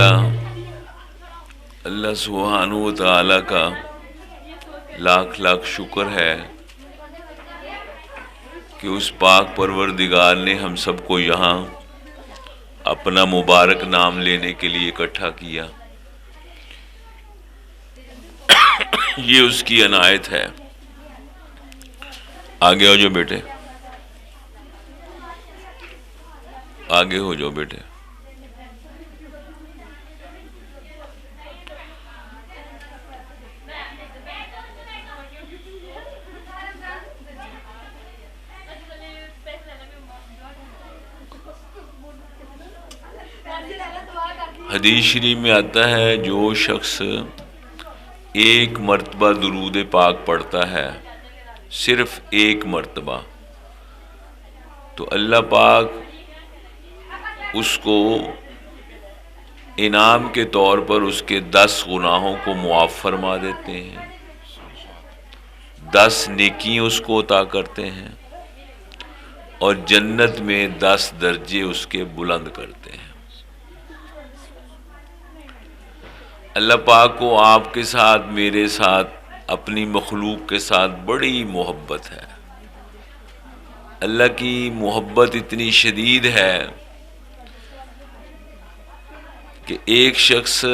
تعالی اللہ سبحانہ و تعالی کا لاکھ لاکھ شکر ہے کہ اس پاک پروردگار نے ہم سب کو یہاں اپنا مبارک نام لینے کے لیے اکٹھا کیا. یہ اس کی عنایت ہے. آگے ہو جاؤ بیٹے, آگے ہو جاؤ بیٹے. حدیث شریف میں آتا ہے جو شخص ایک مرتبہ درود پاک پڑھتا ہے, صرف ایک مرتبہ, تو اللہ پاک اس کو انعام کے طور پر اس کے 10 گناہوں کو معاف فرما دیتے ہیں, 10 نیکیاں اس کو عطا کرتے ہیں, اور جنت میں 10 درجے اس کے بلند کرتے ہیں. اللہ پاک کو آپ کے ساتھ, میرے ساتھ, اپنی مخلوق کے ساتھ بڑی محبت ہے. اللہ کی محبت اتنی شدید ہے کہ ایک شخص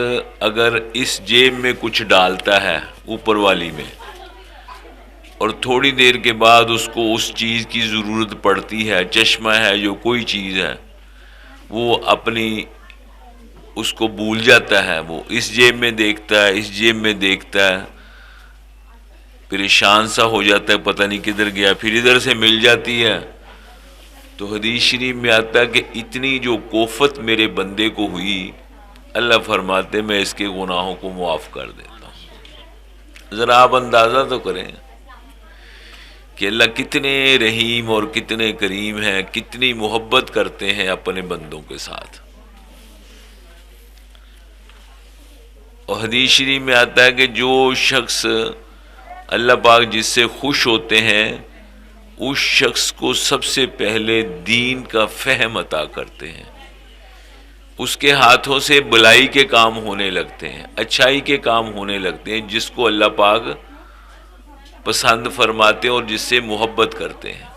اگر اس جیب میں کچھ ڈالتا ہے اوپر والی میں, اور تھوڑی دیر کے بعد اس کو اس چیز کی ضرورت پڑتی ہے, چشمہ ہے جو کوئی چیز ہے, وہ اپنی اس کو بھول جاتا ہے, وہ اس جیب میں دیکھتا ہے, اس جیب میں دیکھتا ہے, پریشان سا ہو جاتا ہے, پتہ نہیں کدھر گیا, پھر ادھر سے مل جاتی ہے. تو حدیث شریف میں آتا ہے کہ اتنی جو کوفت میرے بندے کو ہوئی, اللہ فرماتے میں اس کے گناہوں کو معاف کر دیتا ہوں. ذرا آپ اندازہ تو کریں کہ اللہ کتنے رحیم اور کتنے کریم ہیں, کتنی محبت کرتے ہیں اپنے بندوں کے ساتھ. اور حدیث شریف میں آتا ہے کہ جو شخص اللہ پاک جس سے خوش ہوتے ہیں اس شخص کو سب سے پہلے دین کا فہم عطا کرتے ہیں, اس کے ہاتھوں سے بلائی کے کام ہونے لگتے ہیں, اچھائی کے کام ہونے لگتے ہیں, جس کو اللہ پاک پسند فرماتے ہیں اور جس سے محبت کرتے ہیں.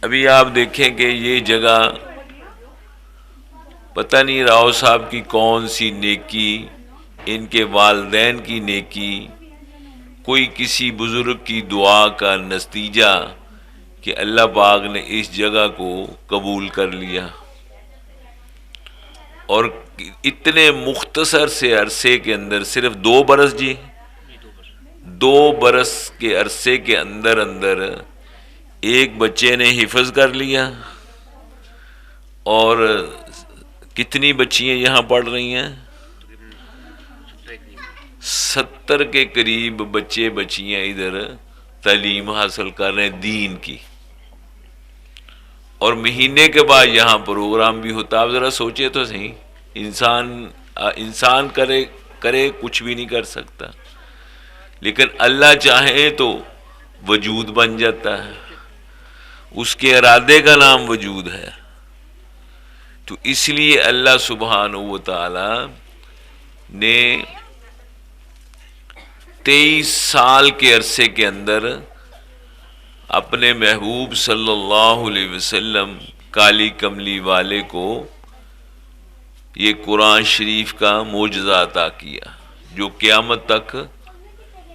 ابھی آپ دیکھیں کہ یہ جگہ پتہ نہیں راؤ صاحب کی کون سی نیکی, ان کے والدین کی نیکی, کوئی کسی بزرگ کی دعا کا نتیجہ کہ اللہ پاک نے اس جگہ کو قبول کر لیا, اور اتنے مختصر سے عرصے کے اندر, صرف 2 برس, جی 2 برس کے عرصے کے اندر اندر ایک بچے نے حفظ کر لیا, اور کتنی بچیاں یہاں پڑھ رہی ہیں, 70 کے قریب بچے بچیاں ادھر تعلیم حاصل کر رہے ہیں دین کی, اور مہینے کے بعد یہاں پروگرام بھی ہوتا. آپ ذرا سوچے تو صحیح, انسان کرے کچھ بھی نہیں کر سکتا, لیکن اللہ چاہے تو وجود بن جاتا ہے, اس کے ارادے کا نام وجود ہے. تو اس لیے اللہ سبحانہ و تعالی نے 23 سال کے عرصے کے اندر اپنے محبوب صلی اللہ علیہ وسلم کالی کملی والے کو یہ قرآن شریف کا معجزہ عطا کیا, جو قیامت تک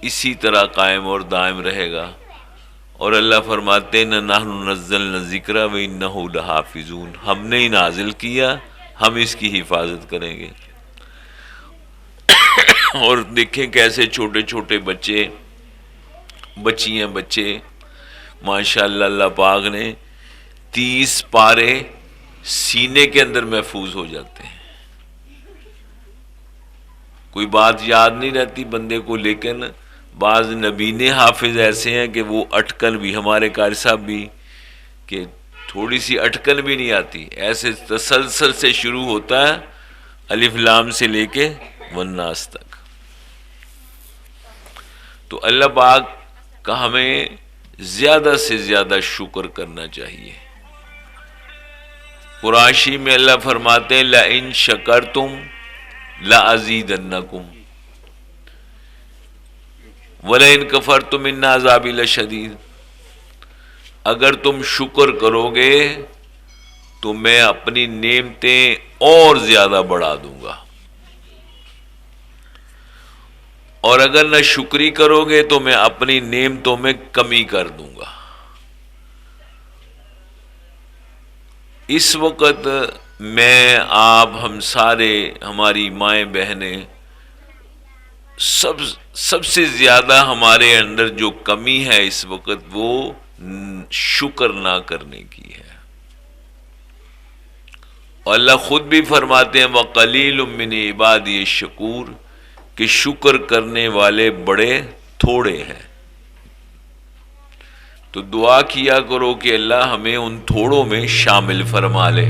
اسی طرح قائم اور دائم رہے گا. اور اللہ فرماتے ہیں نحن نزلنا الذکر و انہ لحافظون, ہم نے ہی نازل کیا, ہم اس کی حفاظت کریں گے. اور دیکھیں کیسے چھوٹے چھوٹے بچے, بچیاں, بچے ماشاءاللہ اللہ پاک نے 30 پارے سینے کے اندر محفوظ ہو جاتے ہیں. کوئی بات یاد نہیں رہتی بندے کو, لیکن بعض نبینے حافظ ایسے ہیں کہ وہ اٹکن بھی, ہمارے قاری صاحب بھی, کہ تھوڑی سی اٹکن بھی نہیں آتی, ایسے تسلسل سے شروع ہوتا ہے الف لام سے لے کے والناس تک. تو اللہ پاک کا ہمیں زیادہ سے زیادہ شکر کرنا چاہیے. قرآشی میں اللہ فرماتے ہیں لَإِن شَكَرْتُمْ لَأَزِيدَنَّكُمْ وَلَئِن كَفَرْتُمْ إِنَّ عَذَابِي لَشَدِيدٌ، اگر تم شکر کرو گے تو میں اپنی نعمتیں اور زیادہ بڑھا دوں گا، اور اگر نہ شکری کرو گے تو میں اپنی نعمتوں میں کمی کر دوں گا۔ اس وقت میں، آپ، ہم سارے، ہماری مائیں بہنیں، سب سے زیادہ ہمارے اندر جو کمی ہے اس وقت وہ شکر نہ کرنے کی ہے۔ اور اللہ خود بھی فرماتے ہیں وَقَلِيلٌ مِّنْ عِبَادِيَ الشَّكُورُ، کہ شکر کرنے والے بڑے تھوڑے ہیں۔ تو دعا کیا کرو کہ اللہ ہمیں ان تھوڑوں میں شامل فرما لے۔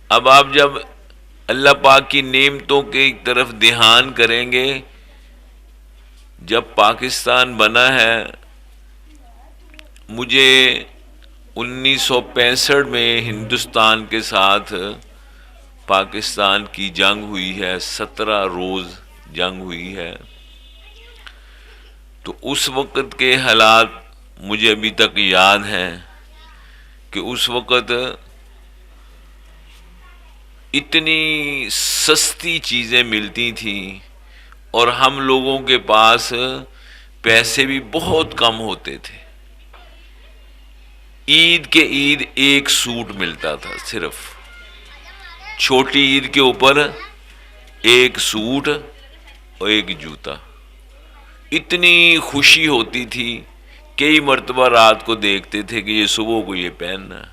اب آپ جب اللہ پاک کی نعمتوں کی طرف دھیان کریں گے، جب پاکستان بنا ہے، مجھے 1965 میں ہندوستان کے ساتھ پاکستان کی جنگ ہوئی ہے، 17 روز جنگ ہوئی ہے، تو اس وقت کے حالات مجھے ابھی تک یاد ہیں کہ اس وقت اتنی سستی چیزیں ملتی تھیں اور ہم لوگوں کے پاس پیسے بھی بہت کم ہوتے تھے۔ عید کے عید ایک سوٹ ملتا تھا، صرف چھوٹی عید کے اوپر ایک سوٹ اور ایک جوتا۔ اتنی خوشی ہوتی تھی، کئی مرتبہ رات کو دیکھتے تھے کہ یہ صبح کو یہ پہننا ہے،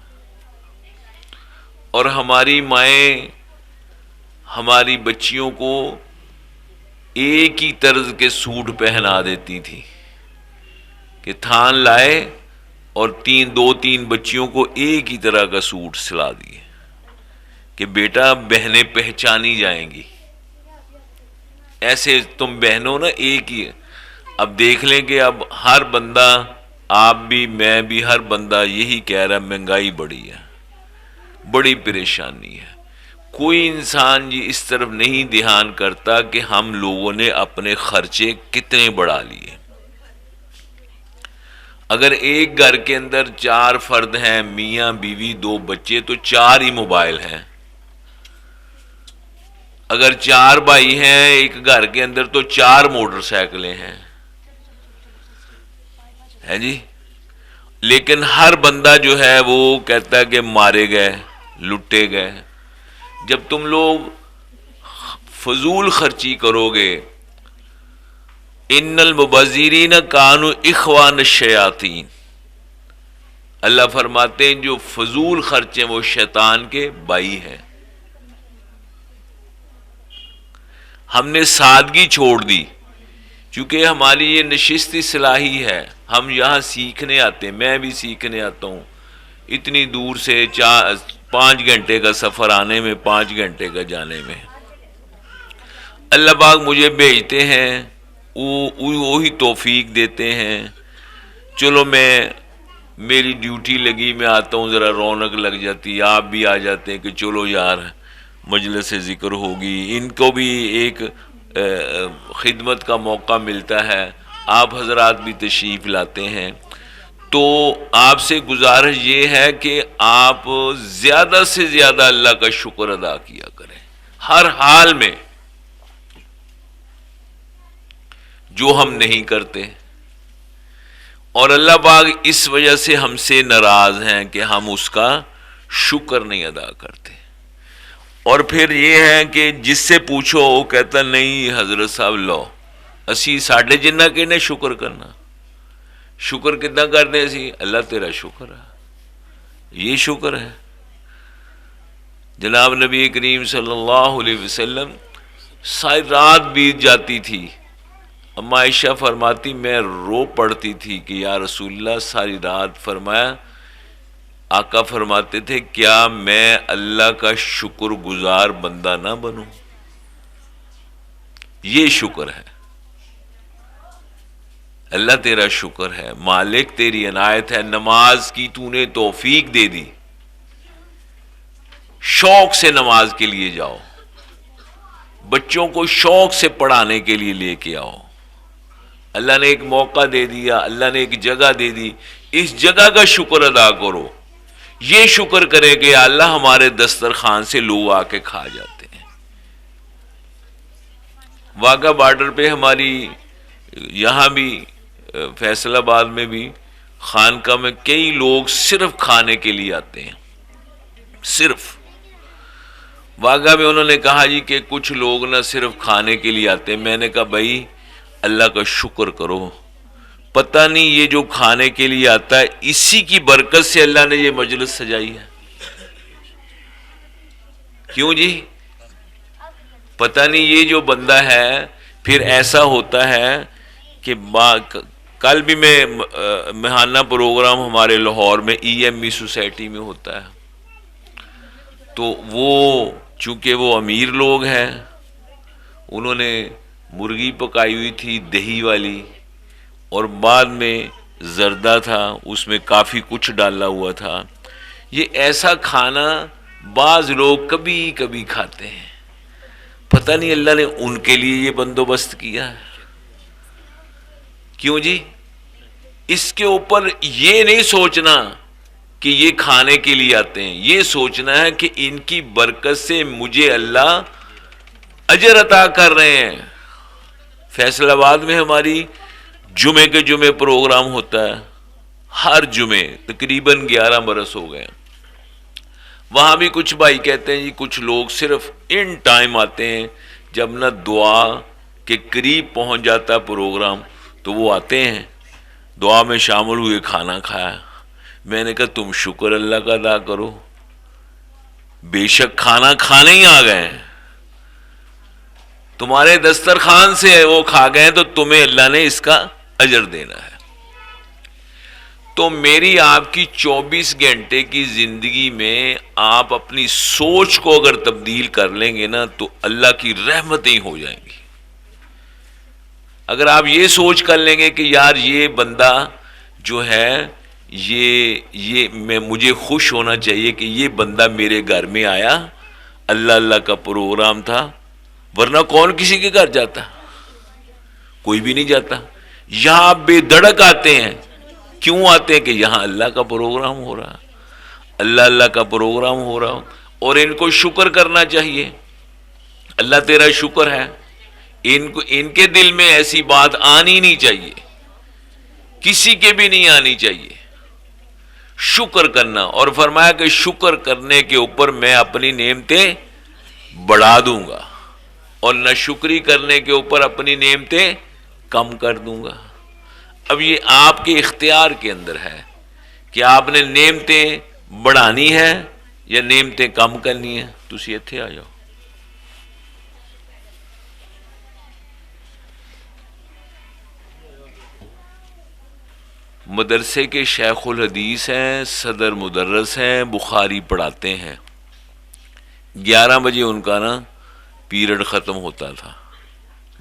اور ہماری مائیں ہماری بچیوں کو ایک ہی طرز کے سوٹ پہنا دیتی تھی کہ تھان لائے اور دو تین بچیوں کو ایک ہی طرح کا سوٹ سلا دیے کہ بیٹا بہنیں پہچانی جائیں گی، ایسے تم بہنوں نا ایک ہی ہے۔ اب دیکھ لیں کہ اب ہر بندہ، آپ بھی میں بھی، ہر بندہ یہی کہہ رہا ہے مہنگائی بڑی ہے، بڑی پریشانی ہے۔ کوئی انسان یہ اس طرف نہیں دھیان کرتا کہ ہم لوگوں نے اپنے خرچے کتنے بڑھا لیے۔ اگر ایک گھر کے اندر 4 فرد ہیں، میاں بیوی 2 بچے، تو 4 ہی موبائل ہیں۔ اگر 4 بھائی ہیں ایک گھر کے اندر تو 4 موٹر سائیکلیں ہیں، ہے جی۔ لیکن ہر بندہ جو ہے وہ کہتا ہے کہ مارے گئے، لٹے گئے۔ جب تم لوگ فضول خرچی کرو گے، ان المبذرین کانوا اخوان الشیاطین، اللہ فرماتے ہیں جو فضول خرچے وہ شیطان کے بھائی ہیں۔ ہم نے سادگی چھوڑ دی، چونکہ ہماری یہ نشست اصلاحی ہے، ہم یہاں سیکھنے آتے ہیں، میں بھی سیکھنے آتا ہوں، اتنی دور سے 5 گھنٹے کا سفر آنے میں، 5 گھنٹے کا جانے میں۔ اللہ پاک مجھے بھیجتے ہیں، وہی توفیق دیتے ہیں، چلو میری ڈیوٹی لگی، میں آتا ہوں، ذرا رونق لگ جاتی، آپ بھی آ جاتے ہیں کہ چلو یار مجلس ذکر ہوگی، ان کو بھی ایک خدمت کا موقع ملتا ہے، آپ حضرات بھی تشریف لاتے ہیں۔ تو آپ سے گزارش یہ ہے کہ آپ زیادہ سے زیادہ اللہ کا شکر ادا کیا کریں ہر حال میں، جو ہم نہیں کرتے، اور اللہ پاک اس وجہ سے ہم سے ناراض ہیں کہ ہم اس کا شکر نہیں ادا کرتے۔ اور پھر یہ ہے کہ جس سے پوچھو وہ کہتا نہیں حضرت صاحب لو اسی ساڈے جنہ کہنے شکر کرنا، شکر کتنا کرتے اسی، اللہ تیرا شکر ہے، یہ شکر ہے۔ جناب نبی کریم صلی اللہ علیہ وسلم ساری رات بیت جاتی تھی، اما عائشہ فرماتی میں رو پڑتی تھی کہ یا رسول اللہ ساری رات، فرمایا آقا فرماتے تھے کیا میں اللہ کا شکر گزار بندہ نہ بنوں؟ یہ شکر ہے، اللہ تیرا شکر ہے، مالک تیری عنایت ہے، نماز کی تو نے توفیق دے دی، شوق سے نماز کے لیے جاؤ، بچوں کو شوق سے پڑھانے کے لیے لے کے آؤ، اللہ نے ایک موقع دے دیا، اللہ نے ایک جگہ دے دی، اس جگہ کا شکر ادا کرو، یہ شکر کرے کہ اللہ ہمارے دسترخوان سے لوگ آ کے کھا جاتے ہیں۔ واگا بارڈر پہ ہماری یہاں بھی فیصل آباد میں بھی خانقاہ میں کئی لوگ صرف کھانے کے لیے آتے ہیں، صرف واگا میں انہوں نے کہا جی کہ کچھ لوگ نہ صرف کھانے کے لیے آتے ہیں۔ میں نے کہا بھائی اللہ کا شکر کرو، پتہ نہیں یہ جو کھانے کے لیے آتا ہے اسی کی برکت سے اللہ نے یہ مجلس سجائی ہے، کیوں جی؟ پتہ نہیں یہ جو بندہ ہے پھر ایسا ہوتا ہے کہ کل بھی میں مہانہ پروگرام ہمارے لاہور میں ای ایم ای سوسائٹی میں ہوتا ہے، تو وہ چونکہ وہ امیر لوگ ہیں، انہوں نے مرغی پکائی ہوئی تھی دہی والی، اور بعد میں زردہ تھا، اس میں کافی کچھ ڈالا ہوا تھا۔ یہ ایسا کھانا بعض لوگ کبھی کبھی کھاتے ہیں، پتہ نہیں اللہ نے ان کے لیے یہ بندوبست کیا ہے، کیوں جی؟ اس کے اوپر یہ نہیں سوچنا کہ یہ کھانے کے لیے آتے ہیں، یہ سوچنا ہے کہ ان کی برکت سے مجھے اللہ اجر عطا کر رہے ہیں۔ فیصل آباد میں ہماری جمعے کے جمعے پروگرام ہوتا ہے، ہر جمعے تقریباً 11 برس ہو گئے۔ وہاں بھی کچھ بھائی کہتے ہیں جی کچھ لوگ صرف ان ٹائم آتے ہیں جب نہ دعا کے قریب پہنچ جاتا پروگرام تو وہ آتے ہیں، دعا میں شامل ہوئے، کھانا کھایا۔ میں نے کہا تم شکر اللہ کا ادا کرو، بے شک کھانا کھانے ہی آ گئے ہیں، تمہارے دسترخوان سے وہ کھا گئے تو تمہیں اللہ نے اس کا اجر دینا ہے۔ تو میری آپ کی 24 گھنٹے کی زندگی میں آپ اپنی سوچ کو اگر تبدیل کر لیں گے نا تو اللہ کی رحمتیں ہو جائیں گی۔ اگر آپ یہ سوچ کر لیں گے کہ یار یہ بندہ جو ہے مجھے خوش ہونا چاہیے کہ یہ بندہ میرے گھر میں آیا، اللہ کا پروگرام تھا، ورنہ کون کسی کے گھر جاتا؟ کوئی بھی نہیں جاتا۔ یہاں آپ بے دھڑک آتے ہیں، کیوں آتے ہیں؟ کہ یہاں اللہ کا پروگرام ہو رہا، اللہ کا پروگرام ہو رہا، اور ان کو شکر کرنا چاہیے، اللہ تیرا شکر ہے۔ ان کے دل میں ایسی بات آنی نہیں چاہیے، کسی کے بھی نہیں آنی چاہیے، شکر کرنا۔ اور فرمایا کہ شکر کرنے کے اوپر میں اپنی نعمتیں بڑھا دوں گا، اور نہ شکری کرنے کے اوپر اپنی نعمتیں کم کر دوں گا۔ اب یہ آپ کے اختیار کے اندر ہے کہ آپ نے نعمتیں بڑھانی ہے یا نعمتیں کم کرنی ہے۔ تسی اتھے آ جاؤ۔ مدرسے کے شیخ الحدیث ہیں، صدر مدرس ہیں، بخاری پڑھاتے ہیں۔ 11 بجے ان کا نا پیریڈ ختم ہوتا تھا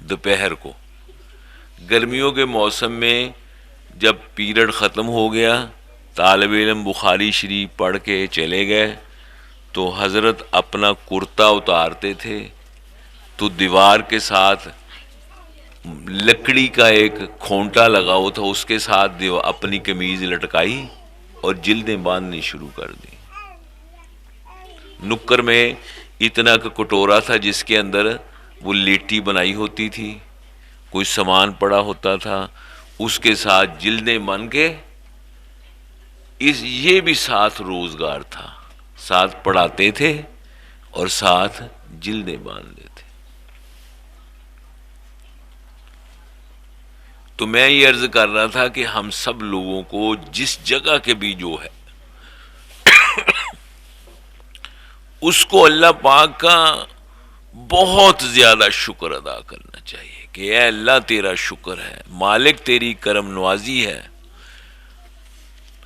دوپہر کو۔ گرمیوں کے موسم میں جب پیریڈ ختم ہو گیا، طالب علم بخاری شریف پڑھ کے چلے گئے تو حضرت اپنا کرتا اتارتے تھے تو دیوار کے ساتھ لکڑی کا ایک کھونٹا لگا ہوا تھا، اس کے ساتھ اپنی قمیض لٹکائی اور جلدیں باندھنی شروع کر دی۔ نکر میں اتنا کا کٹورا تھا جس کے اندر وہ لیٹی بنائی ہوتی تھی، کوئی سامان پڑا ہوتا تھا، اس کے ساتھ جلدیں بن کے یہ بھی ساتھ روزگار تھا، ساتھ پڑھاتے تھے اور ساتھ جلدیں باندھتے تھے۔ تو میں یہ عرض کر رہا تھا کہ ہم سب لوگوں کو جس جگہ کے بھی جو ہے اس کو اللہ پاک کا بہت زیادہ شکر ادا کرنا چاہیے کہ اے اللہ تیرا شکر ہے، مالک تیری کرم نوازی ہے۔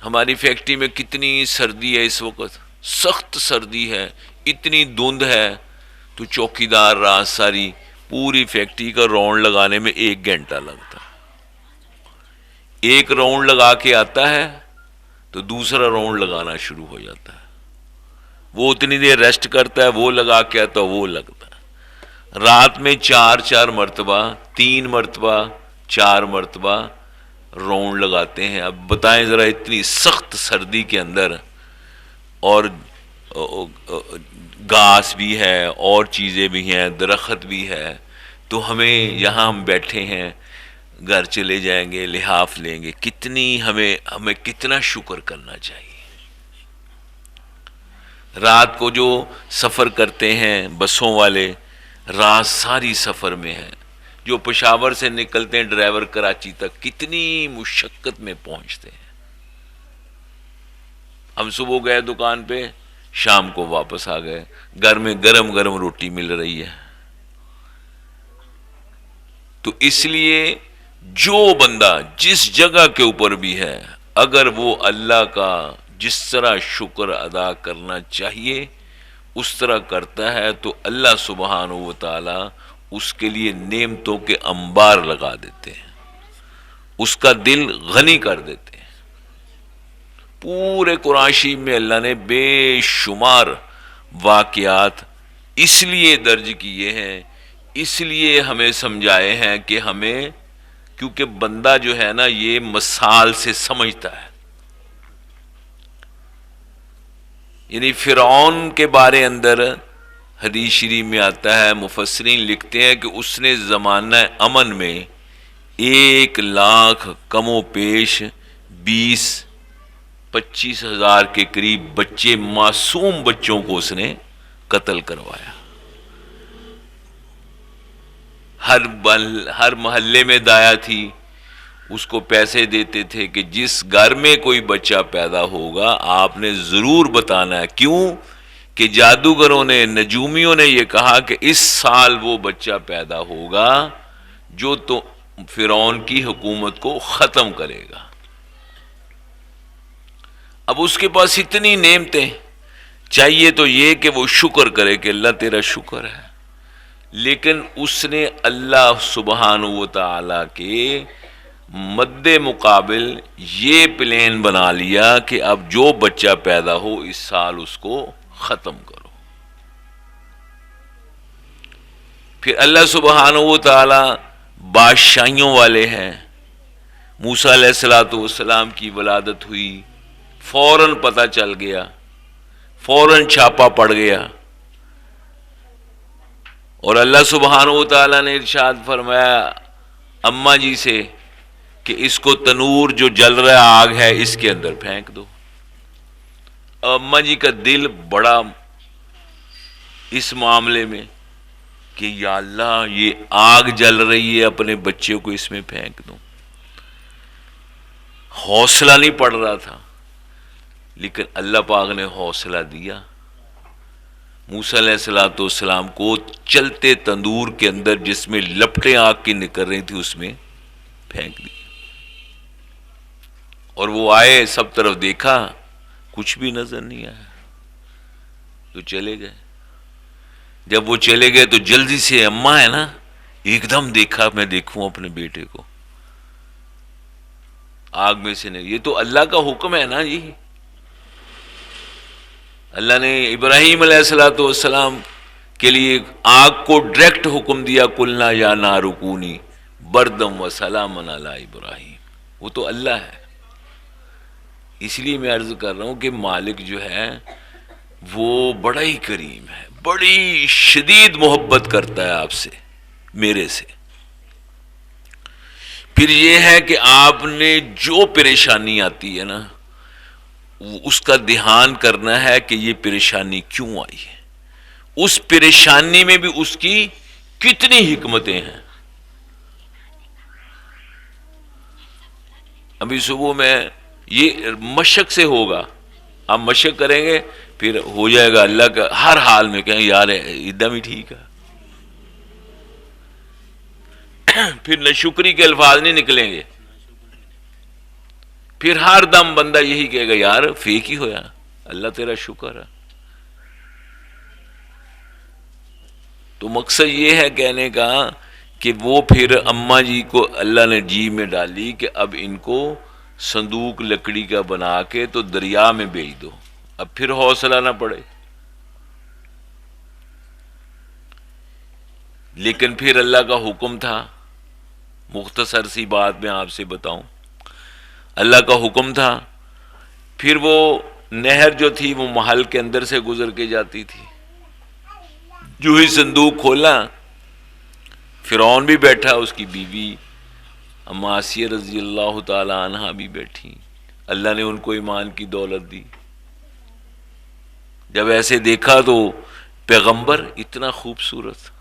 ہماری فیکٹری میں کتنی سردی ہے اس وقت، سخت سردی ہے، اتنی دھند ہے، تو چوکیدار رات ساری پوری فیکٹری کا راؤنڈ لگانے میں 1 گھنٹہ لگتا، ایک راؤنڈ لگا کے آتا ہے تو دوسرا راؤنڈ لگانا شروع ہو جاتا ہے، وہ اتنی دیر ریسٹ کرتا ہے، وہ لگا کے آتا ہے، وہ لگتا ہے۔ رات میں 4 مرتبہ، 3 مرتبہ، 4 مرتبہ راؤنڈ لگاتے ہیں۔ اب بتائیں ذرا، اتنی سخت سردی کے اندر، اور گھاس بھی ہے اور چیزیں بھی ہیں، درخت بھی ہے، تو ہمیں یہاں ہم بیٹھے ہیں، گھر چلے جائیں گے، لحاف لیں گے، کتنی ہمیں کتنا شکر کرنا چاہیے۔ رات کو جو سفر کرتے ہیں بسوں والے، رات ساری سفر میں ہے، جو پشاور سے نکلتے ہیں ڈرائیور کراچی تک، کتنی مشقت میں پہنچتے ہیں۔ ہم صبح گئے دکان پہ، شام کو واپس آ گئے، گھر میں گرم گرم روٹی مل رہی ہے۔ تو اس لیے جو بندہ جس جگہ کے اوپر بھی ہے، اگر وہ اللہ کا جس طرح شکر ادا کرنا چاہیے اس طرح کرتا ہے، تو اللہ سبحانہ و تعالی اس کے لیے نعمتوں کے انبار لگا دیتے ہیں، اس کا دل غنی کر دیتے ہیں۔ پورے قرآن شریف میں اللہ نے بے شمار واقعات اس لیے درج کیے ہیں، اس لیے ہمیں سمجھائے ہیں کہ ہمیں، کیونکہ بندہ جو ہے نا یہ مثال سے سمجھتا ہے۔ یعنی فرعون کے بارے اندر حدیث شریف میں آتا ہے، مفسرین لکھتے ہیں کہ اس نے زمانہ امن میں 1,00,000 کم و بیش 20-25 ہزار کے قریب بچے، معصوم بچوں کو اس نے قتل کروایا۔ ہر محلے میں دایا تھی، اس کو پیسے دیتے تھے کہ جس گھر میں کوئی بچہ پیدا ہوگا آپ نے ضرور بتانا ہے۔ کیوں کہ جادوگروں نے، نجومیوں نے یہ کہا کہ اس سال وہ بچہ پیدا ہوگا جو تو فرعون کی حکومت کو ختم کرے گا۔ اب اس کے پاس اتنی نعمتیں، چاہیے تو یہ کہ وہ شکر کرے کہ اللہ تیرا شکر ہے، لیکن اس نے اللہ سبحانہ و تعالی کے مد مقابل یہ پلان بنا لیا کہ اب جو بچہ پیدا ہو اس سال اس کو ختم کرو۔ پھر اللہ سبحانہ و تعالی بادشاہیوں والے ہیں۔ موسیٰ علیہ السلام کی ولادت ہوئی، فوراً پتہ چل گیا، فوراً چھاپا پڑ گیا، اور اللہ سبحانہ و تعالی نے ارشاد فرمایا اماں جی سے کہ اس کو تنور جو جل رہا آگ ہے اس کے اندر پھینک دو۔ اماں جی کا دل بڑا اس معاملے میں کہ یا اللہ یہ آگ جل رہی ہے، اپنے بچے کو اس میں پھینک دوں۔ حوصلہ نہیں پڑ رہا تھا، لیکن اللہ پاک نے حوصلہ دیا۔ موسیٰ علیہ السلام کو چلتے تندور کے اندر جس میں لپٹیں آگ کی نکل رہی تھی اس میں پھینک دی، اور وہ آئے، سب طرف دیکھا، کچھ بھی نظر نہیں آیا، تو چلے گئے۔ جب وہ چلے گئے تو جلدی سے اماں ہے نا، ایک دم دیکھا میں دیکھوں اپنے بیٹے کو، آگ میں سے نہیں۔ یہ تو اللہ کا حکم ہے نا جی، اللہ نے ابراہیم علیہ السلام کے لیے آگ کو ڈائریکٹ حکم دیا، قلنا یا نار کونی بردم و سلاما علی ابراہیم۔ وہ تو اللہ ہے۔ اس لیے میں عرض کر رہا ہوں کہ مالک جو ہے وہ بڑا ہی کریم ہے، بڑی شدید محبت کرتا ہے آپ سے، میرے سے۔ پھر یہ ہے کہ آپ نے جو پریشانی آتی ہے نا اس کا دھیان کرنا ہے کہ یہ پریشانی کیوں آئی ہے، اس پریشانی میں بھی اس کی کتنی حکمتیں ہیں۔ ابھی صبح میں یہ مشق سے ہوگا، آپ مشق کریں گے پھر ہو جائے گا اللہ کا، ہر حال میں کہیں یار ایک دم ہی ٹھیک ہے، پھر نہ شکری کے الفاظ نہیں نکلیں گے، پھر ہر دم بندہ یہی کہے گا یار فیک ہی ہویا، اللہ تیرا شکر ہے۔ تو مقصد یہ ہے کہنے کا کہ وہ پھر اماں جی کو اللہ نے جی میں ڈالی کہ اب ان کو صندوق لکڑی کا بنا کے تو دریا میں بیچ دو، اب پھر حوصلہ نہ پڑے۔ لیکن پھر اللہ کا حکم تھا، مختصر سی بات میں آپ سے بتاؤں، اللہ کا حکم تھا، پھر وہ نہر جو تھی وہ محل کے اندر سے گزر کے جاتی تھی، جو ہی صندوق کھولا فرعون بھی بیٹھا، اس کی بیوی اما آسیہ رضی اللہ تعالی عنہا بھی بیٹھی، اللہ نے ان کو ایمان کی دولت دی۔ جب ایسے دیکھا تو پیغمبر اتنا خوبصورت،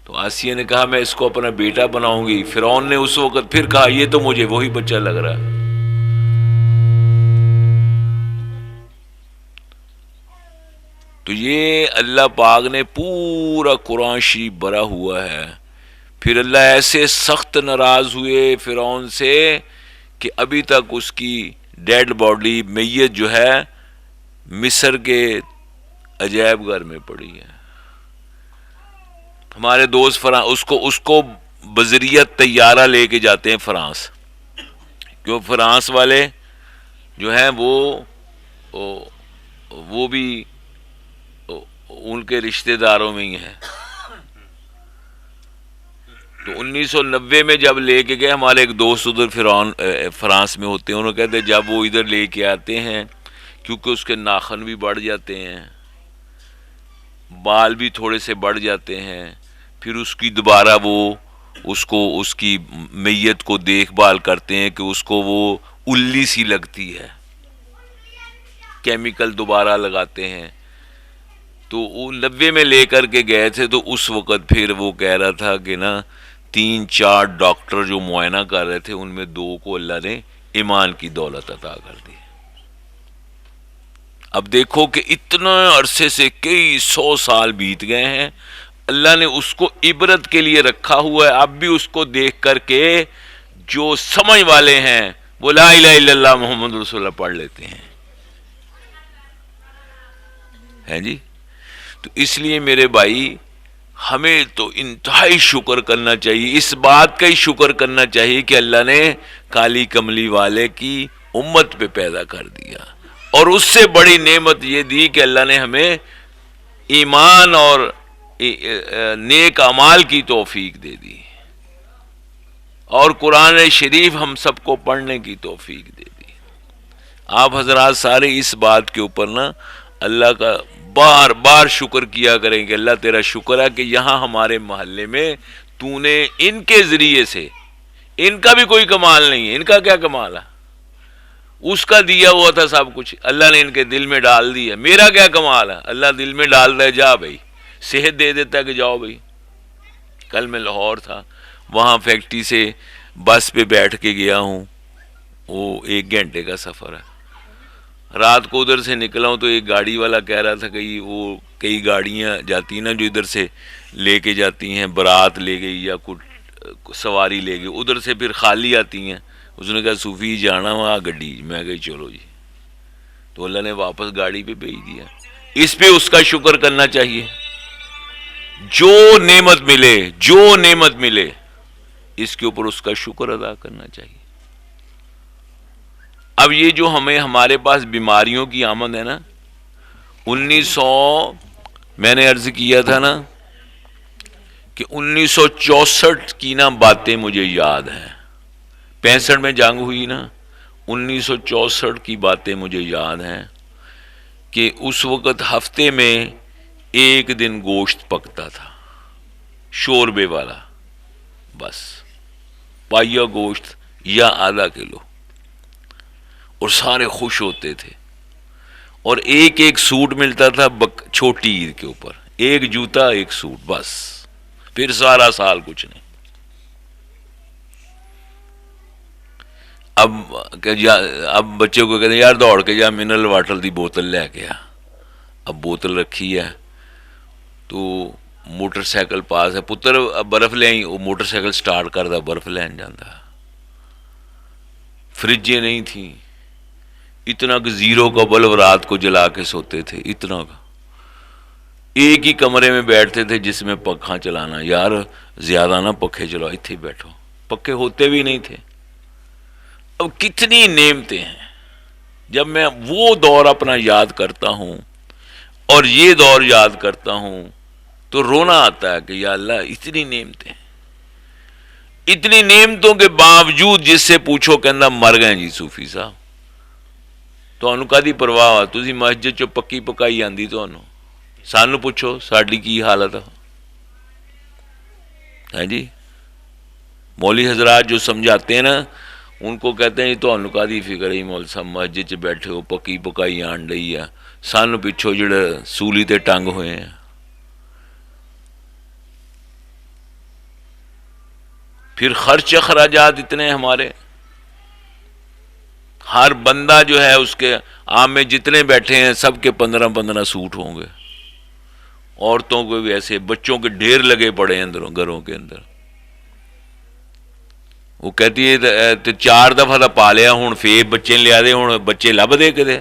تو آسیہ نے کہا میں اس کو اپنا بیٹا بناؤں گی۔ فرعون نے اس وقت پھر کہا یہ تو مجھے وہی بچہ لگ رہا ہے۔ تو یہ اللہ پاک نے پورا قرآن شریف بھرا ہوا ہے۔ پھر اللہ ایسے سخت ناراض ہوئے فرعون سے کہ ابھی تک اس کی ڈیڈ باڈی میت جو ہے مصر کے عجائب گھر میں پڑی ہے۔ ہمارے دوست اس کو بذریعہ طیارہ لے کے جاتے ہیں فرانس، کیوں فرانس والے جو ہیں وہ بھی ان کے رشتہ داروں میں ہی ہیں۔ تو 1990 میں جب لے کے گئے، ہمارے ایک دوست ادھر فرانس میں ہوتے ہیں، انہوں نے کہتے جب وہ ادھر لے کے آتے ہیں کیونکہ اس کے ناخن بھی بڑھ جاتے ہیں، بال بھی تھوڑے سے بڑھ جاتے ہیں، پھر اس کی دوبارہ وہ اس کی میت کو دیکھ بھال کرتے ہیں کہ اس کو وہ اللی سی لگتی ہے، کیمیکل دوبارہ لگاتے ہیں۔ تو وہ 90 میں لے کر کے گئے تھے، تو اس وقت پھر وہ کہہ رہا تھا کہ 3-4 ڈاکٹر جو معائنہ کر رہے تھے ان میں 2 کو اللہ نے ایمان کی دولت عطا کر دی۔ اب دیکھو کہ اتنا عرصے سے کئی 100 سال بیت گئے ہیں، اللہ نے اس کو عبرت کے لیے رکھا ہوا ہے۔ اب بھی اس کو دیکھ کر کے جو سمجھ والے ہیں وہ لا الہ الا اللہ محمد رسول اللہ پڑھ لیتے ہیں، ہیں جی۔ تو اس لیے میرے بھائی ہمیں تو انتہائی شکر کرنا چاہیے، اس بات کا ہی شکر کرنا چاہیے کہ اللہ نے کالی کملی والے کی امت پہ پیدا کر دیا، اور اس سے بڑی نعمت یہ دی کہ اللہ نے ہمیں ایمان اور نیک اعمال کی توفیق دے دی، اور قرآن شریف ہم سب کو پڑھنے کی توفیق دے دی۔ آپ حضرات سارے اس بات کے اوپر اللہ کا بار بار شکر کیا کریں کہ اللہ تیرا شکر ہے کہ یہاں ہمارے محلے میں تو نے ان کے ذریعے سے، ان کا بھی کوئی کمال نہیں ہے، ان کا کیا کمال ہے، اس کا دیا ہوا تھا سب کچھ، اللہ نے ان کے دل میں ڈال دیا، میرا کیا کمال ہے، اللہ دل میں ڈال دے جا بھائی، صحت دے دیتا ہے کہ جاؤ بھائی۔ کل میں لاہور تھا، وہاں فیکٹری سے بس پہ بیٹھ کے گیا ہوں، وہ 1 گھنٹے کا سفر ہے، رات کو ادھر سے نکلا ہوں تو ایک گاڑی والا کہہ رہا تھا کہ وہ کئی گاڑیاں جاتی نا جو ادھر سے لے کے جاتی ہیں، برات لے گئی یا کچھ سواری لے گئی، ادھر سے پھر خالی آتی ہیں، اس نے کہا صوفی جانا وہاں گڈی، میں کہا چلو جی، تو اللہ نے واپس گاڑی پہ بھیج دیا۔ اس پہ اس کا شکر کرنا چاہیے، جو نعمت ملے اس کے اوپر اس کا شکر ادا کرنا چاہیے۔ اب یہ جو ہمارے پاس بیماریوں کی آمد ہے 1900 میں نے عرض کیا تھا کہ 1964 کی باتیں مجھے یاد ہیں، 65 میں جنگ ہوئی 1964 کی باتیں مجھے یاد ہیں کہ اس وقت ہفتے میں 1 دن گوشت پکتا تھا، شوربے والا، بس پائیا گوشت یا آدھا کلو، اور سارے خوش ہوتے تھے، اور ایک سوٹ ملتا تھا چھوٹی عید کے اوپر، 1 جوتا 1 سوٹ، بس پھر سارا سال کچھ نہیں۔ اب بچے کو کہتے ہیں یار دوڑ کے جا منرل واٹر دی بوتل لے کے آ، اب بوتل رکھی ہے تو موٹر سائیکل پاس ہے، پتر برف لے آئی، وہ موٹر سائیکل سٹارٹ کرتا برف لین جاتا، فریجیں نہیں تھیں، اتنا کہ 0 کا بلب رات کو جلا کے سوتے تھے، اتنا کا ایک ہی کمرے میں بیٹھتے تھے جس میں پنکھا چلانا، یار زیادہ نہ پنکھے چلاؤ، اتنے بیٹھو، پنکھے ہوتے بھی نہیں تھے۔ اب کتنی نعمتیں ہیں، جب میں وہ دور اپنا یاد کرتا ہوں اور یہ دور یاد کرتا ہوں تو رونا آتا ہے کہ یا اللہ اتنی نعمتیں، اتنی نعمتوں کے باوجود جس سے پوچھو کہنا مر گئے جی صوفی صاحب، تمہیں کدی پرواہ، تسی مسجد چو پکی پکائی آندی، تمہیں سانو پوچھو ساڈی کی حالت ہے جی۔ مولوی حضرات جو سمجھاتے ہیں نا، ان کو کہتے ہیں تو کدی فکر ہی مول صاحب مسجد چ بیٹھے ہو، پکی پکائی آن ڈئی ہے، سانو پچھو جڑے سولی تے ٹنگ ہوئے ہیں۔ پھر خرچ اخراجات اتنے ہمارے، ہر بندہ جو ہے اس کے عام میں جتنے بیٹھے ہیں سب کے 15 سوٹ ہوں گے، عورتوں کو بھی ایسے، بچوں کے ڈھیر لگے پڑے ہیں گھروں کے اندر۔ وہ کہتی ہے 4 دفعہ تو پا لیا، ہوں فیر بچے لیا دے، ہوں بچے لب دے کدے۔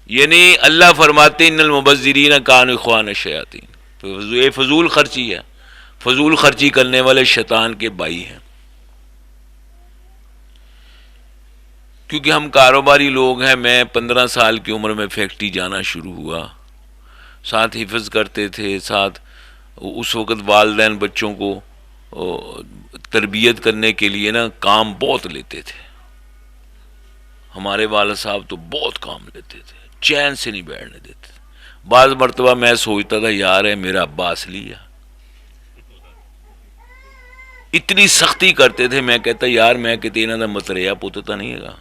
یعنی اللہ فرماتے ان المبذرین کانوا اخوان الشیاطین، یہ فضول خرچی ہے، فضول خرچی کرنے والے شیطان کے بھائی ہیں۔ کیونکہ ہم کاروباری لوگ ہیں، میں 15 سال کی عمر میں فیکٹری جانا شروع ہوا، ساتھ حفظ کرتے تھے، ساتھ اس وقت والدین بچوں کو تربیت کرنے کے لیے نا کام بہت لیتے تھے، ہمارے والد صاحب تو بہت کام لیتے تھے، چین سے نہیں بیٹھنے دیتے۔ بعض مرتبہ میں سوچتا تھا یار ہے میرا ابا اصلی ہے، اتنی سختی کرتے تھے، میں کہتا یار میں کہتے انہوں نے متریا پوتتا نہیں ہے گا،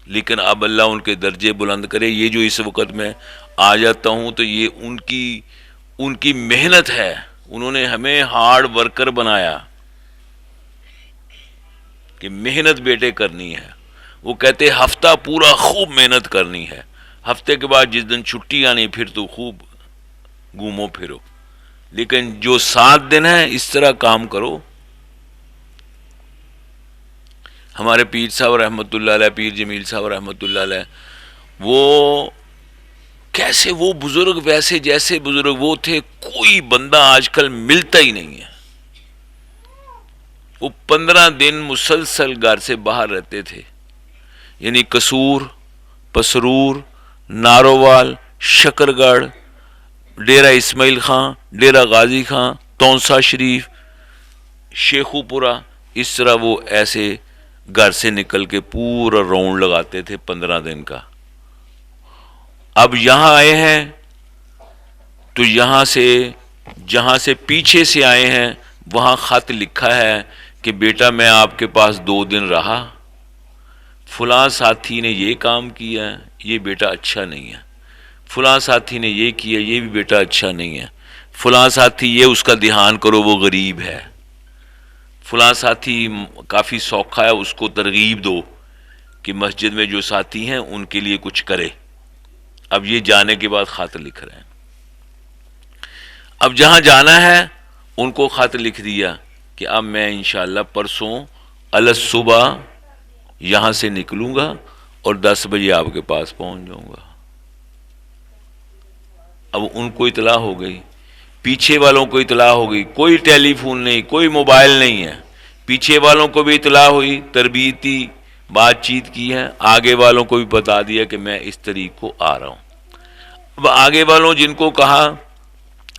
لیکن اب اللہ ان کے درجے بلند کرے۔ یہ جو اس وقت میں آ جاتا ہوں تو یہ ان کی محنت ہے، انہوں نے ہمیں ہارڈ ورکر بنایا کہ محنت بیٹے کرنی ہے۔ وہ کہتے ہفتہ پورا خوب محنت کرنی ہے، ہفتے کے بعد جس دن چھٹی آنی پھر تو خوب گھومو پھرو، لیکن جو 7 دن ہے اس طرح کام کرو۔ ہمارے پیر صاحب رحمۃ اللہ علیہ، پیر جمیل صاحب رحمۃ اللہ علیہ، وہ کیسے وہ بزرگ ویسے جیسے بزرگ وہ تھے، کوئی بندہ آج کل ملتا ہی نہیں ہے۔ وہ 15 دن مسلسل گھر سے باہر رہتے تھے، یعنی قصور، پسرور، نارووال، شکر گڑھ، ڈیرہ اسماعیل خان، ڈیرہ غازی خان، تونسا شریف، شیخو پورہ، اس طرح وہ ایسے گھر سے نکل کے پورا راؤنڈ لگاتے تھے 15 دن کا۔ اب یہاں آئے ہیں تو یہاں سے جہاں سے پیچھے سے آئے ہیں وہاں خط لکھا ہے کہ بیٹا میں آپ کے پاس 2 دن رہا، فلاں ساتھی نے یہ کام کیا، یہ بیٹا اچھا نہیں ہے، فلاں ساتھی نے یہ کیا، یہ بھی بیٹا اچھا نہیں ہے، فلاں ساتھی یہ اس کا دھیان کرو وہ غریب ہے، فلاں ساتھی کافی سوکھا ہے اس کو ترغیب دو کہ مسجد میں جو ساتھی ہیں ان کے لیے کچھ کرے۔ اب یہ جانے کے بعد خط لکھ رہے ہیں، اب جہاں جانا ہے ان کو خط لکھ دیا کہ اب میں انشاءاللہ پرسوں صبح یہاں سے نکلوں گا اور 10 بجے آپ کے پاس پہنچ جاؤں گا۔ اب ان کو اطلاع ہو گئی، پیچھے والوں کو اطلاع ہو گئی، کوئی ٹیلی فون نہیں، کوئی موبائل نہیں ہے، پیچھے والوں کو بھی اطلاع ہوئی، تربیتی بات چیت کی ہے، آگے والوں کو بھی بتا دیا کہ میں اس طریق کو آ رہا ہوں۔ اب آگے والوں جن کو کہا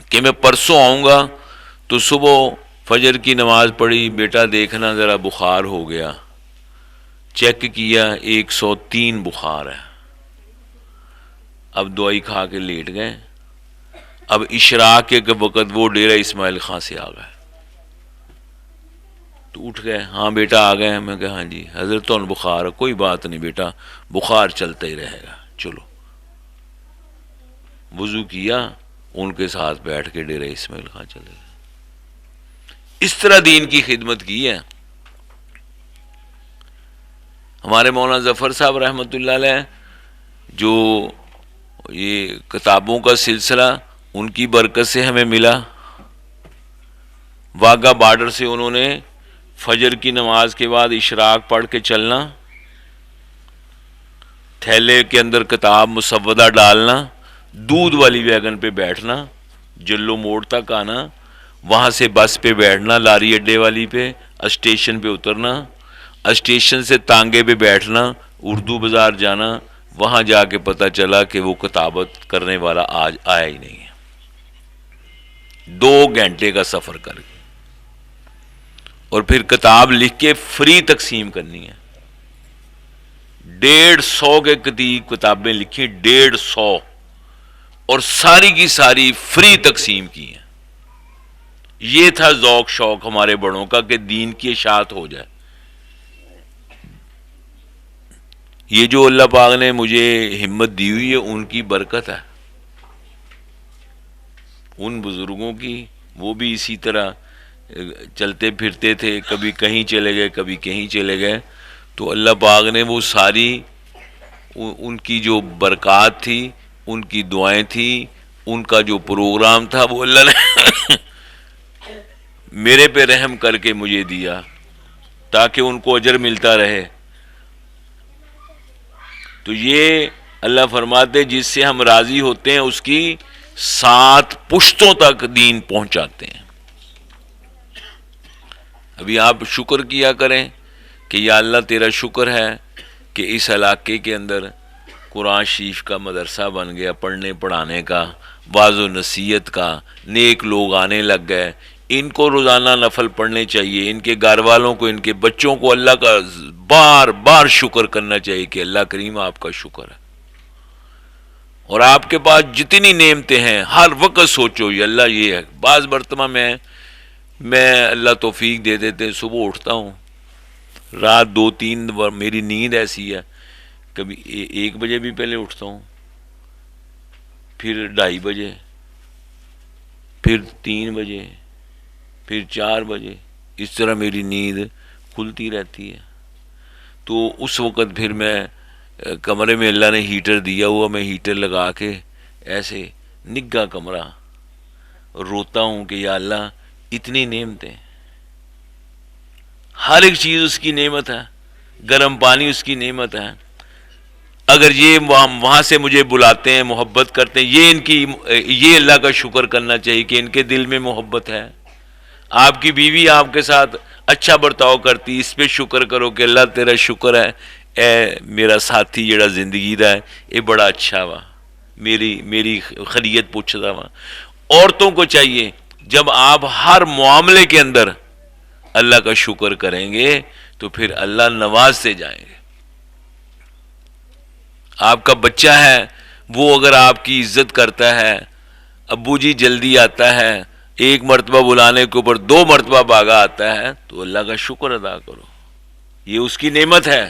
کہ میں پرسوں آؤں گا تو صبح فجر کی نماز پڑھی، بیٹا دیکھنا ذرا بخار ہو گیا، چیک کیا 103 بخار ہے، اب دوائی کھا کے لیٹ گئے۔ اب اشراق کے وقت وہ ڈیرہ اسماعیل خان سے آ گئے تو اٹھ گئے، ہاں بیٹا آ گئے ہیں؟ میں کہا ہاں جی حضرت تو بخار ہے، کوئی بات نہیں بیٹا بخار چلتا ہی رہے گا، چلو۔ وضو کیا، ان کے ساتھ بیٹھ کے ڈیرہ اسماعیل خان چلے گئے۔ اس طرح دین کی خدمت کی ہے۔ ہمارے مولانا ظفر صاحب رحمۃ اللہ علیہ جو یہ کتابوں کا سلسلہ ان کی برکت سے ہمیں ملا، واگا بارڈر سے انہوں نے فجر کی نماز کے بعد اشراق پڑھ کے چلنا، تھیلے کے اندر کتاب مسودہ ڈالنا، دودھ والی ویگن پہ بیٹھنا، جلو موڑ تک آنا، وہاں سے بس پہ بیٹھنا، لاری اڈے والی پہ، اسٹیشن پہ اترنا، اسٹیشن سے تانگے پہ بیٹھنا، اردو بازار جانا، وہاں جا کے پتہ چلا کہ وہ کتابت کرنے والا آج آیا ہی نہیں ہے۔ 2 گھنٹے کا سفر کر کے، اور پھر کتاب لکھ کے فری تقسیم کرنی ہے۔ 150 کے قریب کتابیں لکھی، 150، اور ساری کی ساری فری تقسیم کی ہیں۔ یہ تھا ذوق شوق ہمارے بڑوں کا کہ دین کی اشاعت ہو جائے۔ یہ جو اللہ پاک نے مجھے ہمت دی ہوئی ہے ان کی برکت ہے، ان بزرگوں کی۔ وہ بھی اسی طرح چلتے پھرتے تھے، کبھی کہیں چلے گئے، کبھی کہیں چلے گئے، تو اللہ پاک نے وہ ساری ان کی جو برکات تھی، ان کی دعائیں تھی، ان کا جو پروگرام تھا، وہ اللہ نے میرے پہ رحم کر کے مجھے دیا تاکہ ان کو اجر ملتا رہے۔ تو یہ اللہ فرماتے جس سے ہم راضی ہوتے ہیں اس کی 7 پشتوں تک دین پہنچاتے ہیں۔ ابھی آپ شکر کیا کریں کہ یا اللہ تیرا شکر ہے کہ اس علاقے کے اندر قرآن شریف کا مدرسہ بن گیا، پڑھنے پڑھانے کا، واعظ و نصیحت کا، نیک لوگ آنے لگ گئے۔ ان کو روزانہ نفل پڑھنے چاہیے، ان کے گھر والوں کو، ان کے بچوں کو اللہ کا بار بار شکر کرنا چاہیے کہ اللہ کریم آپ کا شکر ہے۔ اور آپ کے پاس جتنی نعمتیں ہیں ہر وقت سوچو یہ اللہ یہ ہے۔ بعض مرتبہ میں اللہ توفیق دے دیتے، صبح اٹھتا ہوں، رات 2-3 بار میری نیند ایسی ہے، کبھی 1 بجے بھی پہلے اٹھتا ہوں، پھر 2:30 بجے، پھر 3 بجے، پھر 4 بجے، اس طرح میری نیند کھلتی رہتی ہے۔ تو اس وقت پھر میں کمرے میں اللہ نے ہیٹر دیا ہوا، میں ہیٹر لگا کے ایسے نگا کمرہ روتا ہوں کہ یا اللہ اتنی نعمتیں، ہر ایک چیز اس کی نعمت ہے، گرم پانی اس کی نعمت ہے۔ اگر یہ وہاں سے مجھے بلاتے ہیں، محبت کرتے ہیں، یہ اللہ کا شکر کرنا چاہیے کہ ان کے دل میں محبت ہے۔ آپ کی بیوی آپ کے ساتھ اچھا برتاؤ کرتی، اس پہ شکر کرو کہ اللہ تیرا شکر ہے، اے میرا ساتھی جڑا زندگی دا ہے یہ بڑا اچھا وا، میری خیریت پوچھتا وا۔ عورتوں کو چاہیے جب آپ ہر معاملے کے اندر اللہ کا شکر کریں گے تو پھر اللہ نوازتے جائیں گے۔ آپ کا بچہ ہے وہ اگر آپ کی عزت کرتا ہے، ابو جی جلدی آتا ہے، 1 مرتبہ بلانے کے اوپر 2 مرتبہ بھاگا آتا ہے، تو اللہ کا شکر ادا کرو، یہ اس کی نعمت ہے۔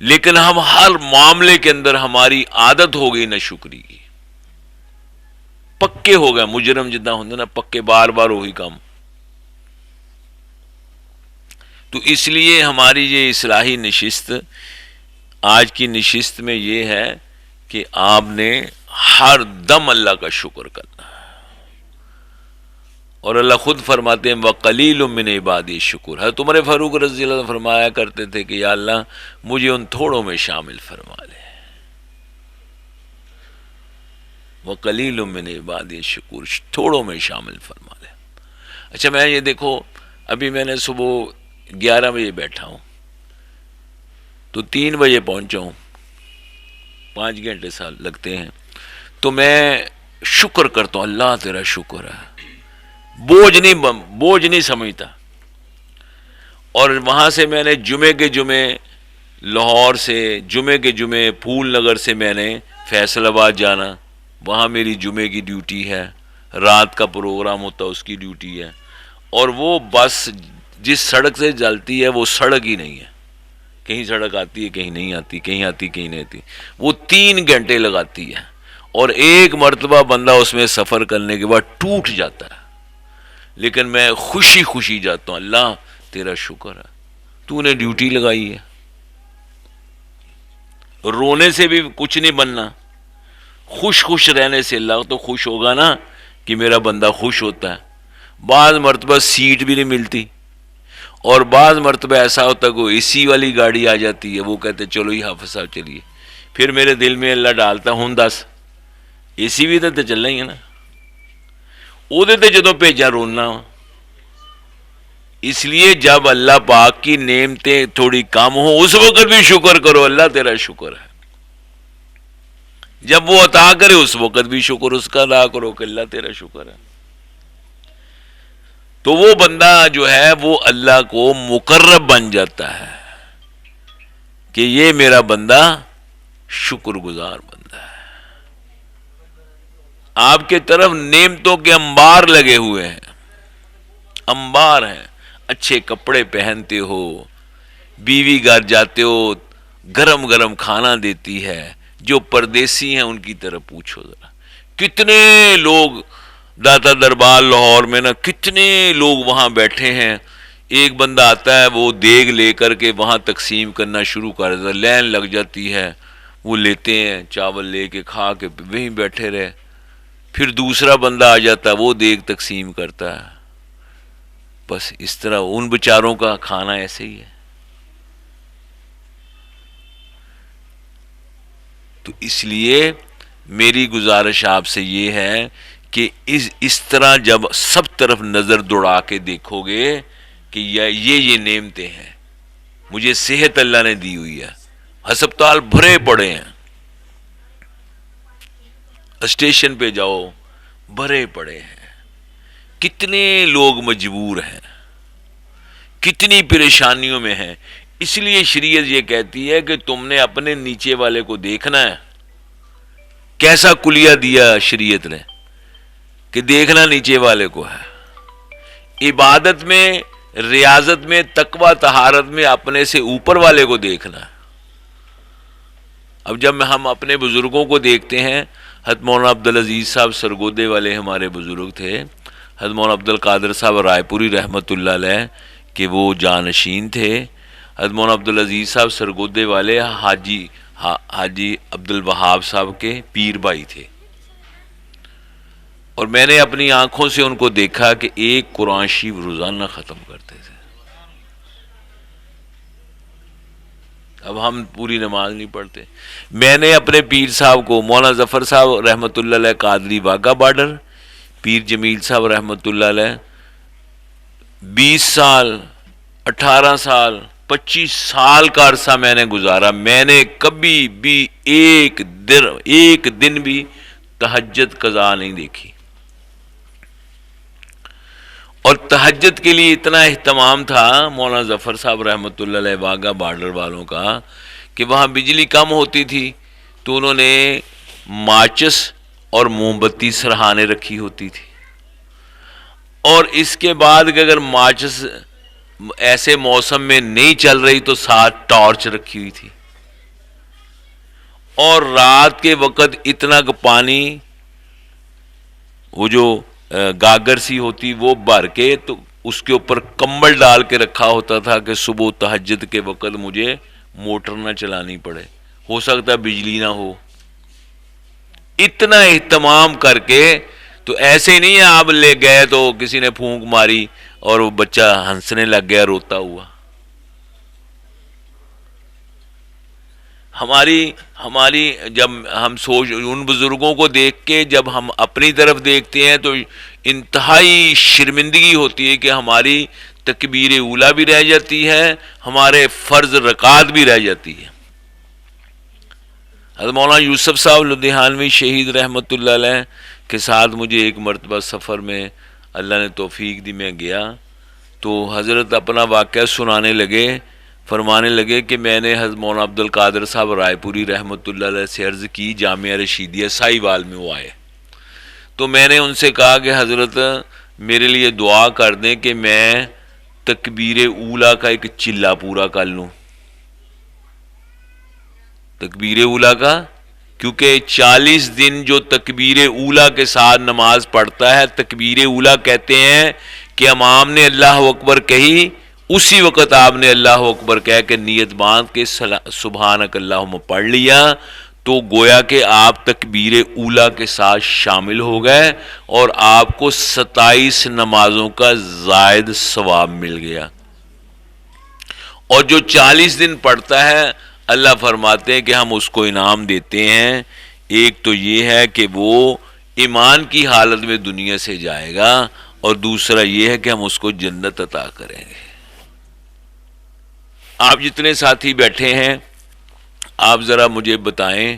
لیکن ہم ہر معاملے کے اندر ہماری عادت ہو گئی ناشکری کی، پکے ہو گئے، مجرم جتنا ہوتا نا، پکے بار بار وہی کام۔ تو اس لیے ہماری یہ اصلاحی نشست آج کی نشست میں یہ ہے کہ آپ نے ہر دم اللہ کا شکر کرنا ہے۔ اور اللہ خود فرماتے ہیں وَقَلِيلٌ مِّنْ عِبَادِي الشَّكُورُ۔ حضرت عمر فاروق رضی اللہ عنہ فرمایا کرتے تھے کہ یا اللہ مجھے ان تھوڑوں میں شامل فرما لے، وَقَلِيلٌ مِّنْ عِبَادِي الشَّكُورُ، تھوڑوں میں شامل فرما لے۔ اچھا میں یہ دیکھو، ابھی میں نے صبح 11 بجے بیٹھا ہوں تو 3 بجے پہنچا ہوں، 5 گھنٹے سال لگتے ہیں، تو میں شکر کرتا ہوں، اللہ تیرا شکر ہے، بوجھ نہیں سمجھتا۔ اور وہاں سے میں نے جمعے کے جمعے لاہور سے، جمعے کے جمعے پھول نگر سے میں نے فیصل آباد جانا، وہاں میری جمعے کی ڈیوٹی ہے، رات کا پروگرام ہوتا اس کی ڈیوٹی ہے۔ اور وہ بس جس سڑک سے چلتی ہے وہ سڑک ہی نہیں ہے، کہیں سڑک آتی ہے کہیں نہیں آتی، کہیں آتی کہیں نہیں آتی، وہ 3 گھنٹے لگاتی ہے، اور 1 مرتبہ بندہ اس میں سفر کرنے کے بعد ٹوٹ جاتا ہے۔ لیکن میں خوشی خوشی جاتا ہوں، اللہ تیرا شکر ہے، تو نے ڈیوٹی لگائی ہے۔ رونے سے بھی کچھ نہیں بننا، خوش رہنے سے اللہ تو خوش ہوگا نا کہ میرا بندہ خوش ہوتا ہے۔ بعض مرتبہ سیٹ بھی نہیں ملتی، اور بعض مرتبہ ایسا ہوتا ہے کہ اے سی والی گاڑی آ جاتی ہے، وہ کہتے چلو یہ حافظ صاحب چلیے، پھر میرے دل میں اللہ ڈالتا ہوں دس اے سی بھی تو چلنا ہی ہے نا، وہ جدوں بھیجا رولنا۔ اس لیے جب اللہ پاک کی نعمتیں تھوڑی کم ہوں اس وقت بھی شکر کرو، اللہ تیرا شکر ہے۔ جب وہ عطا کرے اس وقت بھی شکر اس کا ادا کرو کہ اللہ تیرا شکر ہے۔ تو وہ بندہ جو ہے وہ اللہ کو مقرب بن جاتا ہے کہ یہ میرا بندہ شکر گزار بندہ ہے۔ آپ کے طرف نعمتوں کے انبار لگے ہوئے ہیں، انبار ہیں، اچھے کپڑے پہنتے ہو، بیوی گھر جاتے ہو گرم گرم کھانا دیتی ہے، جو پردیسی ہیں ان کی طرف پوچھو ذرا، کتنے لوگ داتا دربار لاہور میں نا، کتنے لوگ وہاں بیٹھے ہیں، ایک بندہ آتا ہے وہ دیگ لے کر کے وہاں تقسیم کرنا شروع کر دیتا، لین لگ جاتی ہے، وہ لیتے ہیں چاول لے کے کھا کے وہیں بیٹھے رہے، پھر دوسرا بندہ آ جاتا ہے وہ دیگ تقسیم کرتا ہے، بس اس طرح ان بیچاروں کا کھانا ایسے ہی ہے۔ تو اس لیے میری گزارش آپ سے یہ ہے کہ اس طرح جب سب طرف نظر دوڑا کے دیکھو گے کہ یہ نعمتیں ہیں، مجھے صحت اللہ نے دی ہوئی ہے، ہسپتال بھرے پڑے ہیں، اسٹیشن پہ جاؤ بھرے پڑے ہیں، کتنے لوگ مجبور ہیں، کتنی پریشانیوں میں ہیں۔ اس لیے شریعت یہ کہتی ہے کہ تم نے اپنے نیچے والے کو دیکھنا ہے۔ کیسا کلیہ دیا شریعت نے کہ دیکھنا نیچے والے کو ہے، عبادت میں، ریاضت میں، تقوی طہارت میں اپنے سے اوپر والے کو دیکھنا ہے۔ اب جب ہم اپنے بزرگوں کو دیکھتے ہیں، حضرت مولانا عبدالعزیز صاحب سرگودے والے ہمارے بزرگ تھے، حضرت مولانا عبدالقادر صاحب رائے پوری رحمۃ اللہ علیہ کہ وہ جانشین تھے، حضرت مولانا عبدالعزیز صاحب سرگودے والے حاجی عبدالوہاب صاحب کے پیر بھائی تھے، اور میں نے اپنی آنکھوں سے ان کو دیکھا کہ ایک قرآن شریف روزانہ ختم کرتے تھے۔ اب ہم پوری نماز نہیں پڑھتے۔ میں نے اپنے پیر صاحب کو، مولانا ظفر صاحب رحمۃ اللہ علیہ قادری واگا بارڈر، پیر جمیل صاحب رحمۃ اللہ علیہ 20 سال، 18 سال، 25 سال کا عرصہ میں نے گزارا، میں نے کبھی بھی ایک دن بھی تہجد قضا نہیں دیکھی، اور تہجد کے لیے اتنا اہتمام تھا مولانا ظفر صاحب رحمۃ اللہ علیہ واگا بارڈر والوں کا کہ وہاں بجلی کم ہوتی تھی تو انہوں نے ماچس اور موم بتی سرہانے رکھی ہوتی تھی، اور اس کے بعد کہ اگر ماچس ایسے موسم میں نہیں چل رہی تو ساتھ ٹارچ رکھی ہوئی تھی، اور رات کے وقت اتنا کہ پانی وہ جو گاگر سی ہوتی وہ بھر کے تو اس کے اوپر کمبل ڈال کے رکھا ہوتا تھا کہ صبح تہجد کے وقت مجھے موٹر نہ چلانی پڑے، ہو سکتا ہے بجلی نہ ہو۔ اتنا اہتمام کر کے تو ایسے نہیں ہے آپ لے گئے تو کسی نے پھونک ماری اور وہ بچہ ہنسنے لگ گیا روتا ہوا۔ ہماری جب ہم ان بزرگوں کو دیکھ کے جب ہم اپنی طرف دیکھتے ہیں تو انتہائی شرمندگی ہوتی ہے کہ ہماری تکبیر اولیٰ بھی رہ جاتی ہے، ہمارے فرض رکعات بھی رہ جاتی ہے۔ حضرت مولانا یوسف صاحب لدھیانوی شہید رحمۃ اللہ علیہ کے ساتھ مجھے ایک مرتبہ سفر میں اللہ نے توفیق دی، میں گیا تو حضرت اپنا واقعہ سنانے لگے، فرمانے لگے کہ میں نے حضرت مولانا عبدالقادر صاحب رائے پوری رحمۃ اللہ علیہ سے عرض کی، جامعہ رشیدیہ سائی وال میں وہ آئے، تو میں نے ان سے کہا کہ حضرت میرے لیے دعا کر دیں کہ میں تکبیر اولیٰ کا ایک چلہ پورا کر لوں، تکبیر اولیٰ کا، کیونکہ 40 دن جو تکبیر اولیٰ کے ساتھ نماز پڑھتا ہے، تکبیر اولیٰ کہتے ہیں کہ امام نے اللہ اکبر کہی، اسی وقت آپ نے اللہ اکبر کہہ کے نیت باندھ کے سبحانک اللہم پڑھ لیا، تو گویا کہ آپ تکبیر اولیٰ کے ساتھ شامل ہو گئے اور آپ کو 27 نمازوں کا زائد ثواب مل گیا۔ اور جو 40 دن پڑھتا ہے اللہ فرماتے ہیں کہ ہم اس کو انعام دیتے ہیں. ایک تو یہ ہے کہ وہ ایمان کی حالت میں دنیا سے جائے گا، اور دوسرا یہ ہے کہ ہم اس کو جنت عطا کریں گے. آپ جتنے ساتھی بیٹھے ہیں آپ ذرا مجھے بتائیں،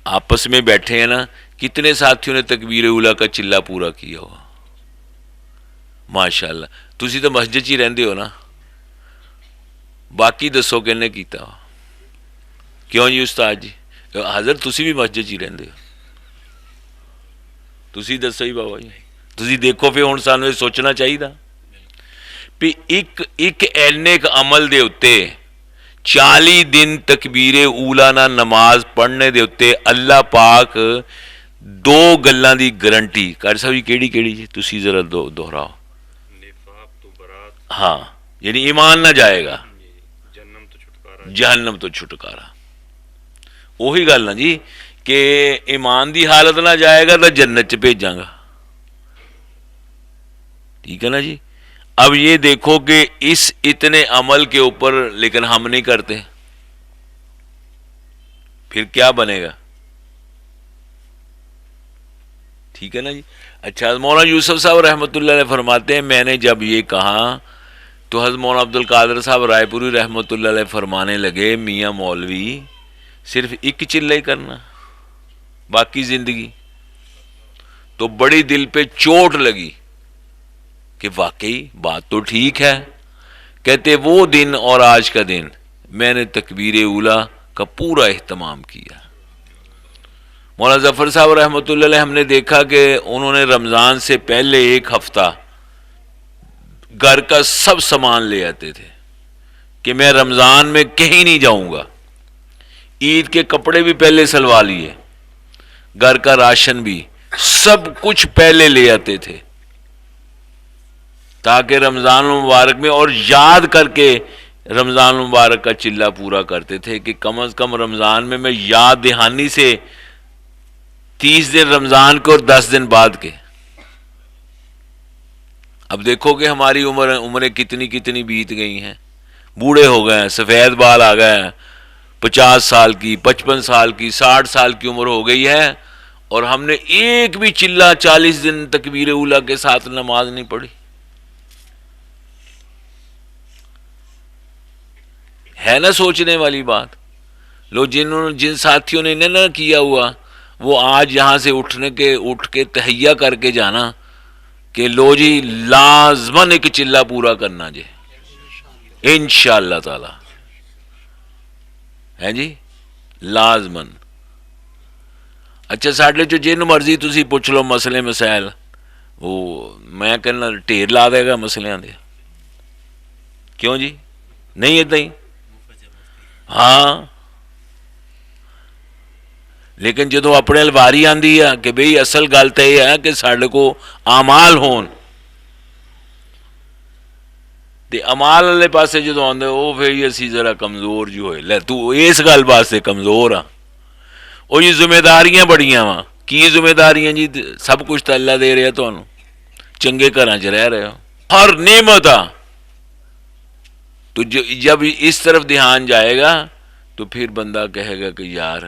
آپس میں بیٹھے ہیں نا، کتنے ساتھیوں نے تکبیر اولیٰ کا چلا پورا کیا ہوا؟ ماشاء اللہ. تسی تو مسجد چ ہی رہندے ہو نا، باقی دسو کہنے کیتا ہو؟ کیوں جی استاد جی؟ حضرت تسی بھی مسجد چ ہی رہندے ہو، تسی دسو ہی بابا جی. تسی دیکھو پھر ہن سانوں یہ سوچنا چاہیے بھی ایک اینک عمل دے اتے 40 دن تکبیر اولا نہ نماز پڑھنے دے اتے اللہ پاک 2 گلاں دی گارنٹی کر صاحب جی. کیڑی کیڑی جی تسی ذرا دہراؤ. نفاق تو برات، ہاں یعنی ایمان نہ جائے گا، جہنم تو چھٹکارا. جہنم تو چھٹکارا. وہی گل نا جی کہ ایمان دی حالت نہ جائے گا تو جنت چ بھیجاں گا. ٹھیک ہے نا جی. اب یہ دیکھو کہ اس اتنے عمل کے اوپر لیکن ہم نہیں کرتے، پھر کیا بنے گا؟ ٹھیک ہے نا جی. اچھا، مولانا یوسف صاحب رحمۃ اللہ علیہ فرماتے ہیں میں نے جب یہ کہا تو حضرت مولانا عبد القادر صاحب رائے پوری رحمۃ اللہ علیہ فرمانے لگے میاں مولوی صرف ایک چلہ ہی کرنا باقی زندگی؟ تو بڑی دل پہ چوٹ لگی کہ واقعی بات تو ٹھیک ہے. کہتے وہ دن اور آج کا دن میں نے تکبیر اولیٰ کا پورا اہتمام کیا. مولانا ظفر صاحب رحمۃ اللہ علیہ ہم نے دیکھا کہ انہوں نے رمضان سے پہلے 1 ہفتہ گھر کا سب سامان لے آتے تھے کہ میں رمضان میں کہیں نہیں جاؤں گا. عید کے کپڑے بھی پہلے سلوا لیے، گھر کا راشن بھی، سب کچھ پہلے لے آتے تھے تاکہ رمضان المبارک میں، اور یاد کر کے رمضان المبارک کا چلہ پورا کرتے تھے کہ کم از کم رمضان میں یاد دہانی سے 30 دن رمضان کے اور 10 دن بعد کے. اب دیکھو کہ ہماری عمریں کتنی بیت گئی ہیں، بوڑھے ہو گئے ہیں، سفید بال آ گئے ہیں، 50 سال کی، 55 سال کی، 60 سال کی عمر ہو گئی ہے، اور ہم نے ایک بھی چلہ 40 دن تکبیر اولیٰ کے ساتھ نماز نہیں پڑھی. ہے نا سوچنے والی بات. لو جن ساتھیوں نے نہ کیا ہوا وہ آج یہاں سے اٹھ کے تہیا کر کے جانا کہ لو جی لازماً ایک چلہ پورا کرنا جی انشاءاللہ تعالی ہے جی لازماً. اچھا ساڈے چ جن مرضی تسی پوچھ لو مسئلے مسائل، وہ میں کہنا ڈھیر لا دے گا مسئلیاں دے. کیوں جی نہیں اداں ہی؟ ہاں لیکن جدو اپنے واری آندی ہے کہ بھئی اصل گل تو یہ ہے کہ ساڈے کو اعمال ہون، تے امال والے پاسے جدو آدھے وہ پھر اسی ذرا کمزور جو ہوئے لے تو اس گل واسطے کمزور ہاں. وہ جی ذمہ داریاں بڑیاں وا. کی ذمہ داریاں جی؟ سب کچھ تو اللہ دے رہا تمہیں، چنگے گھراں چ رہ رہے ہو، ہر نعمت آ. تو جب اس طرف دھیان جائے گا تو پھر بندہ کہے گا کہ یار